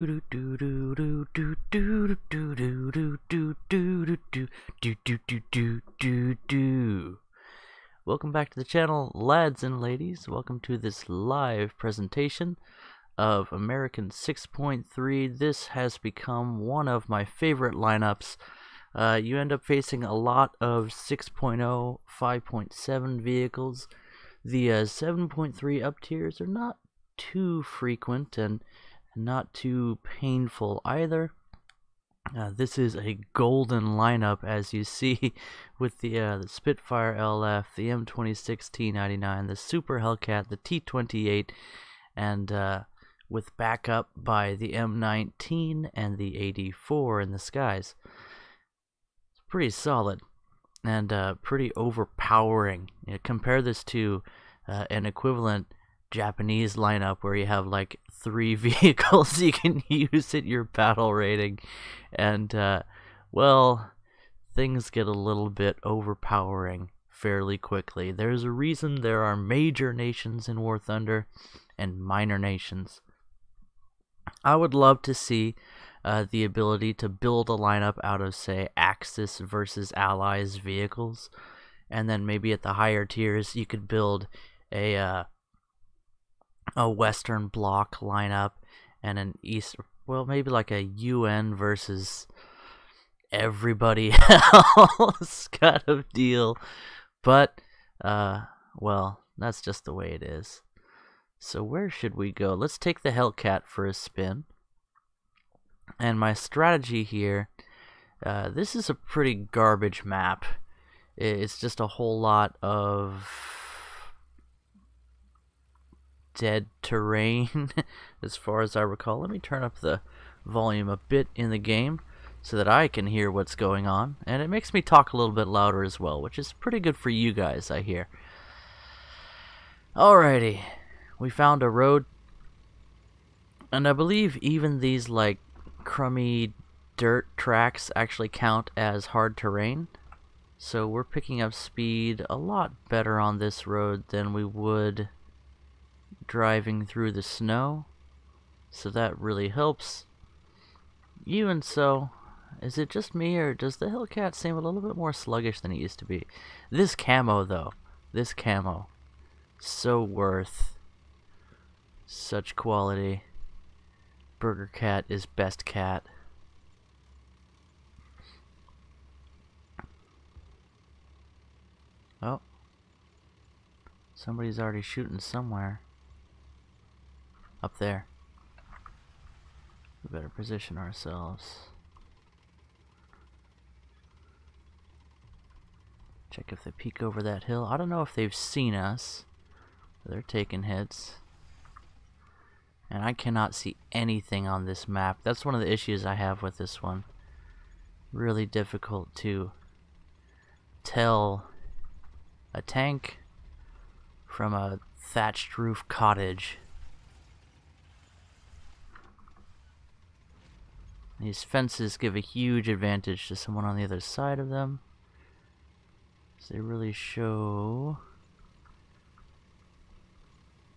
Welcome back to the channel, lads and ladies. Welcome to this live presentation of American 6.3. This has become one of my favorite lineups. You end up facing a lot of 6.0, 5.7 vehicles. The 7.3 up tiers are not too frequent and not too painful either. This is a golden lineup, as you see, with the Spitfire LF, the M26 T99, the Super Hellcat, the T28, and with backup by the M19 and the AD4 in the skies. It's pretty solid and pretty overpowering. Compare this to an equivalent Japanese lineup where you have like 3 vehicles you can use at your battle rating, and well, things get a little bit overpowering fairly quickly. There's a reason there are major nations in War Thunder and minor nations. I would love to see the ability to build a lineup out of, say, Axis versus Allies vehicles, and then maybe at the higher tiers you could build a Western Bloc lineup and an East, well, maybe like a UN versus everybody else kind of deal. But well, that's just the way it is. So where should we go? Let's take the Hellcat for a spin. And my strategy here, this is a pretty garbage map. It's just a whole lot of dead terrain as far as I recall. Let me turn up the volume a bit in the game so that I can hear what's going on, and it makes me talk a little bit louder as well, which is pretty good for you guys, I hear. Alrighty, we found a road, and I believe even these like crummy dirt tracks actually count as hard terrain, so we're picking up speed a lot better on this road than we would driving through the snow, so that really helps. Even so, is it just me, or does the Hellcat seem a little bit more sluggish than it used to be? This camo though, this camo, so worth. Such quality. Burger Cat is best cat. Oh, somebody's already shooting somewhere. Up there. We better position ourselves. Check if they peek over that hill. I don't know if they've seen us. They're taking hits. And I cannot see anything on this map. That's one of the issues I have with this one. Really difficult to tell a tank from a thatched roof cottage. These fences give a huge advantage to someone on the other side of them, so they really show.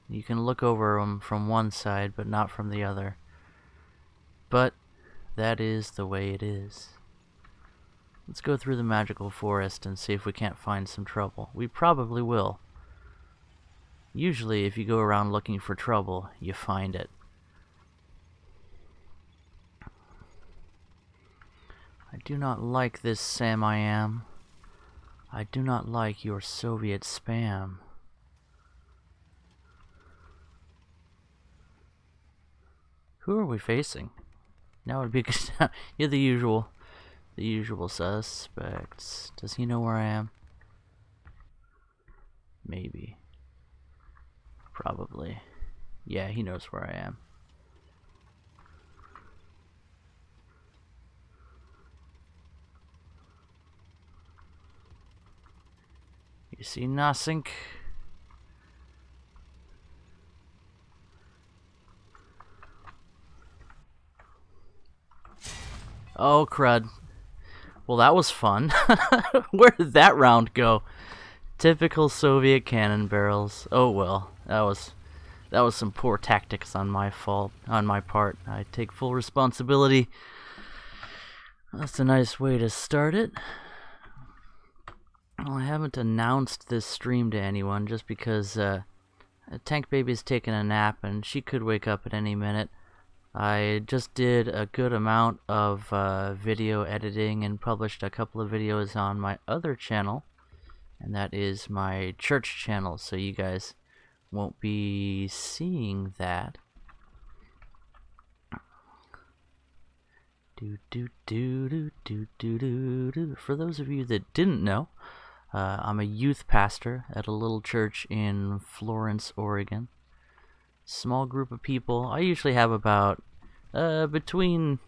You can look over them from one side, but not from the other. But that is the way it is. Let's go through the magical forest and see if we can't find some trouble. We probably will. Usually, if you go around looking for trouble, you find it. I do not like this, Sam I Am. I do not like your Soviet spam. Who are we facing? Now would be good. You're the usual suspects. Does he know where I am? Maybe. Probably. Yeah, he knows where I am. You see nothing? Oh, crud. Well, that was fun. Where did that round go? Typical Soviet cannon barrels. Oh well, that was That was some poor tactics on my part. I take full responsibility. That's a nice way to start it. Well, I haven't announced this stream to anyone just because Tank Baby's taking a nap and she could wake up at any minute. I just did a good amount of video editing and published a couple of videos on my other channel, and that is my church channel, so you guys won't be seeing that. For those of you that didn't know, I'm a youth pastor at a little church in Florence, Oregon. Small group of people. I usually have about between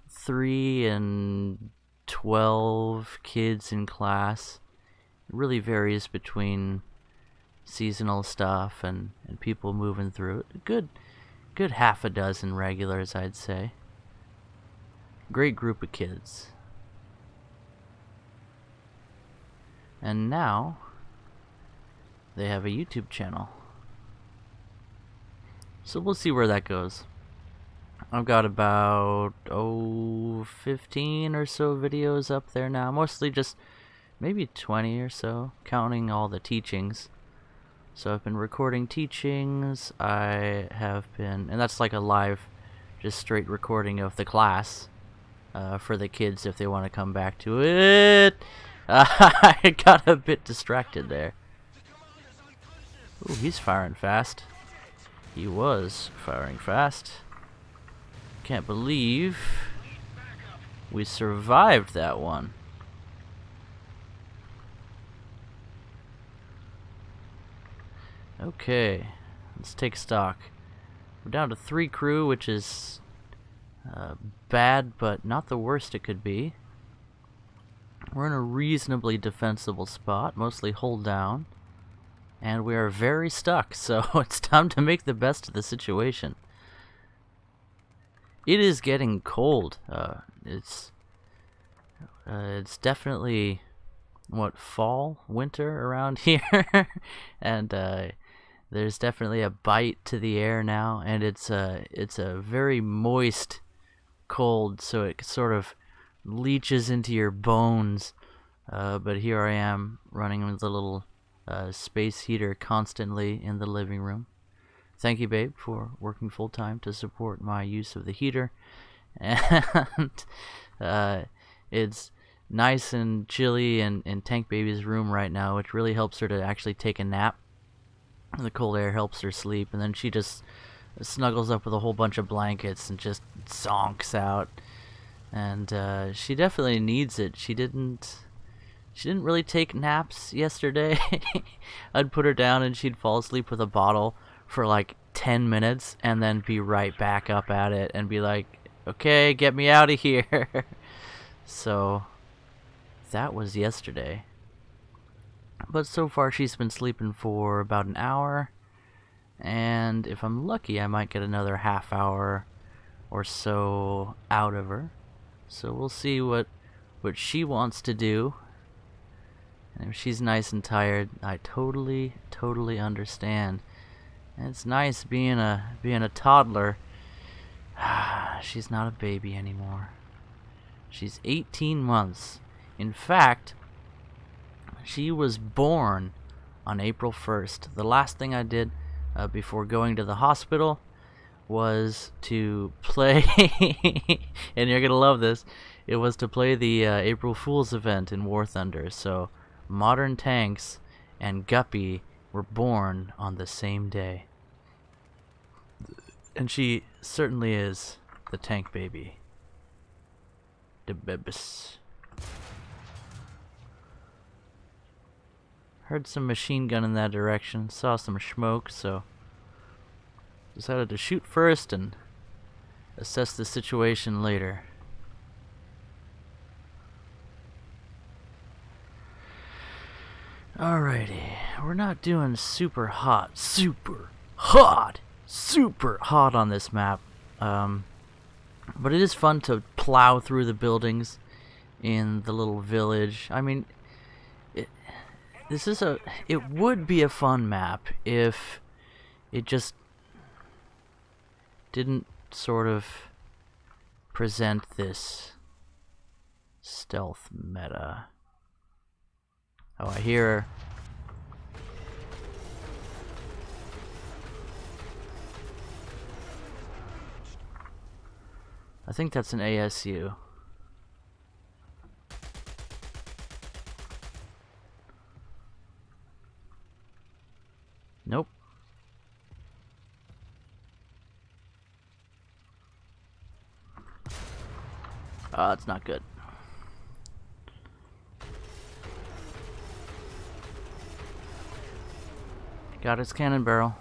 3 and 12 kids in class. It really varies between seasonal stuff and people moving through it. Good half a dozen regulars, I'd say. Great group of kids. And now they have a YouTube channel. So we'll see where that goes. I've got about 15 or so videos up there now, mostly just maybe 20 or so, counting all the teachings. So I've been recording teachings, I have been, and that's like a live, just straight recording of the class for the kids if they want to come back to it. I got a bit distracted there. Ooh, he's firing fast. He was firing fast. Can't believe we survived that one. Okay, let's take stock. We're down to 3 crew, which is bad, but not the worst it could be. We're in a reasonably defensible spot, mostly hold down, and we are very stuck, so it's time to make the best of the situation. It is getting cold. It's definitely fall, winter around here, and there's definitely a bite to the air now, and it's a very moist cold, so it sort of leaches into your bones. But here I am running with a little space heater constantly in the living room. Thank you, babe, for working full-time to support my use of the heater. And it's nice and chilly in Tank Baby's room right now, which really helps her to actually take a nap. The cold air helps her sleep, and then she just snuggles up with a whole bunch of blankets and just zonks out. And she definitely needs it. She didn't really take naps yesterday. I'd put her down and she'd fall asleep with a bottle for like 10 minutes and then be right back up at it and be like, okay, get me out of here. So that was yesterday. But so far she's been sleeping for about an hour, and if I'm lucky I might get another half hour or so out of her. So we'll see what she wants to do. And if she's nice and tired, I totally understand. And it's nice being a toddler. She's not a baby anymore. She's 18 months. In fact, she was born on April 1st. The last thing I did before going to the hospital was to play, and you're gonna love this, it was to play the April Fool's event in War Thunder. So Modern Tanks and Guppy were born on the same day. And she certainly is the Tank Baby. The bebis. Heard some machine gun in that direction, saw some smoke, so decided to shoot first and assess the situation later. Alrighty, we're not doing super hot on this map, but it is fun to plow through the buildings in the little village. I mean, it would be a fun map if it just didn't sort of present this stealth meta. Oh, I hear her. I think that's an ASU. Nope. It's not good. Got its cannon barrel.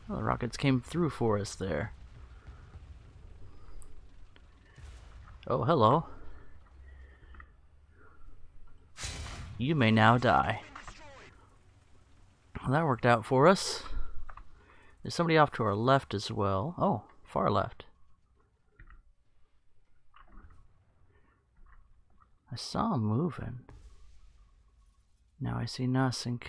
Well, the rockets came through for us there. Oh, hello. You may now die. Well, that worked out for us. There's somebody off to our left as well. Oh, far left. I saw him moving. Now I see nothing.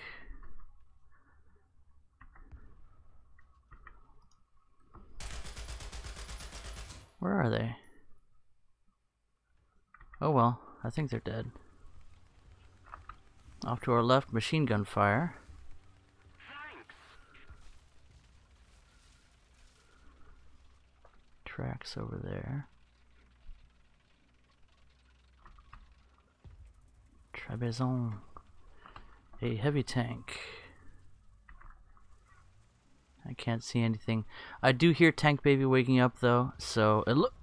Where are they? Oh well, I think they're dead. Off to our left, machine gun fire. Tracks over there. Trabezon. A heavy tank. I can't see anything. I do hear Tank Baby waking up though, so it look.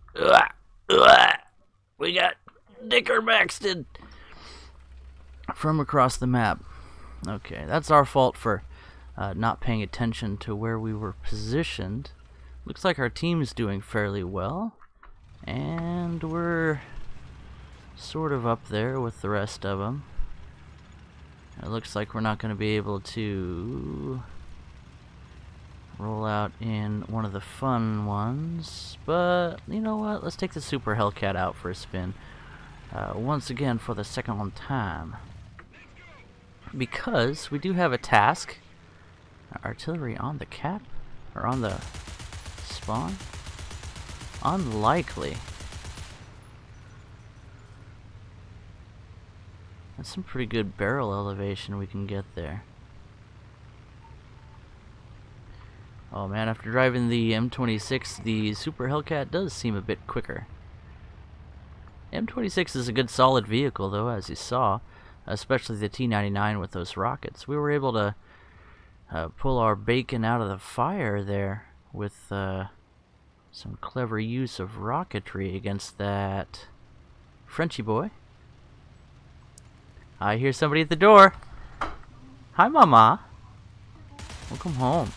We got Dicker Maxted from across the map. Okay, that's our fault for not paying attention to where we were positioned. Looks like our team's doing fairly well, and we're sort of up there with the rest of them. It looks like we're not going to be able to roll out in one of the fun ones, but you know what? Let's take the Super Hellcat out for a spin. Once again for the second time. Because we do have a task. Artillery on the cap? Or on the spawn? Unlikely. That's some pretty good barrel elevation we can get there. Oh man, after driving the M26, the Super Hellcat does seem a bit quicker. M26 is a good solid vehicle though, as you saw, especially the T99 with those rockets. We were able to pull our bacon out of the fire there with some clever use of rocketry against that Frenchy boy. I hear somebody at the door. Hi, Mama. Welcome home.